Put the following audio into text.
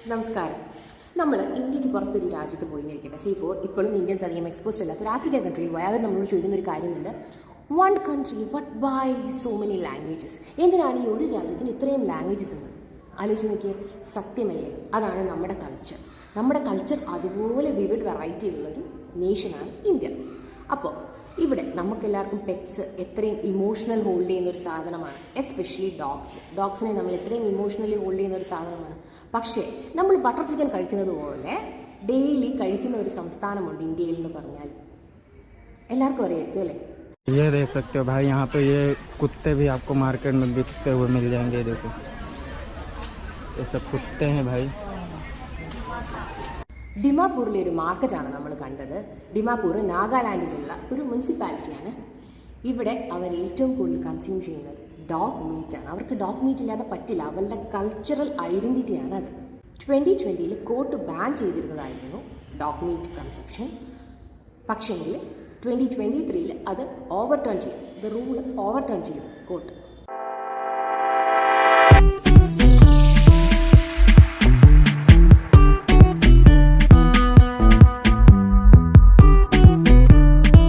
നമസ്കാരം. നമ്മൾ ഇന്ത്യക്ക് പുറത്തൊരു രാജ്യത്ത് പോയി കഴിക്കട്ടെ. C4 ഇപ്പോഴും ഇന്ത്യൻസ് അധികം എക്സ്പോസ്ഡ് അല്ലാത്ത ഒരു ആഫ്രിക്കൻ കൺട്രിയിൽ പോയാൽ അവർ നമ്മളോട് ചോദിക്കുന്ന ഒരു കാര്യമുണ്ട്, one country but by so many languages. എന്തിനാണ് ഈ ഒരു രാജ്യത്തിന് ഇത്രയും ലാംഗ്വേജസ് എന്ന് ആലോചിച്ച് നോക്കിയാൽ സത്യമല്ലേ? അതാണ് നമ്മുടെ കൾച്ചർ. നമ്മുടെ കൾച്ചർ അതുപോലെ വിവിഡ് വെറൈറ്റി ഉള്ളൊരു നേഷനാണ് ഇന്ത്യ. അപ്പോൾ ഇവിടെ നമുക്കെല്ലാവർക്കും പെറ്റ്സ് എത്രയും ഇമോഷണൽ ഹോൾഡ് ചെയ്യുന്ന ഒരു സാധനമാണ്, എസ്പെഷ്യലി ഡോഗ്സിനെ നമ്മൾ എത്രയും ഇമോഷണലി ഹോൾഡ് ചെയ്യുന്ന ഒരു സാധനമാണ്. പക്ഷേ നമ്മൾ ബട്ടർ ചിക്കൻ കഴിക്കുന്നത് പോലെ ഡെയിലി കഴിക്കുന്ന ഒരു സംസ്ഥാനമുണ്ട് ഇന്ത്യയിൽ എന്ന് പറഞ്ഞാൽ എല്ലാവർക്കും അറിയായിരിക്കും അല്ലേ? ये देख सकते हो भाई, यहाँ पे ये कुत्ते भी आपको मार्केट में बिकते हुए मिल जाएंगे. देखो ये सब कुत्ते हैं भाई. ഡിമാപൂരിലെ ഒരു മാർക്കറ്റാണ് നമ്മൾ കണ്ടത്. ഡിമാപൂർ നാഗാലാൻഡിലുള്ള ഒരു മുനിസിപ്പാലിറ്റിയാണ്. ഇവിടെ അവർ ഏറ്റവും കൂടുതൽ കൺസ്യൂം ചെയ്യുന്നത് ഡോഗ് മീറ്റാണ്. അവർക്ക് ഡോഗ് മീറ്റ് ഇല്ലാതെ പറ്റില്ല, അവരുടെ കൾച്ചറൽ ഐഡൻറ്റിറ്റിയാണ് അത്. 2020 കോർട്ട് ബാൻ ചെയ്തിരുന്നതായിരുന്നു ഡോഗ് മീറ്റ് കൺസപ്ഷൻ. പക്ഷേങ്കിൽ 2023 അത് ഓവർടേൺ ചെയ്തു, റൂൾ ഓവർടേൺ ചെയ്തു കോർട്ട്.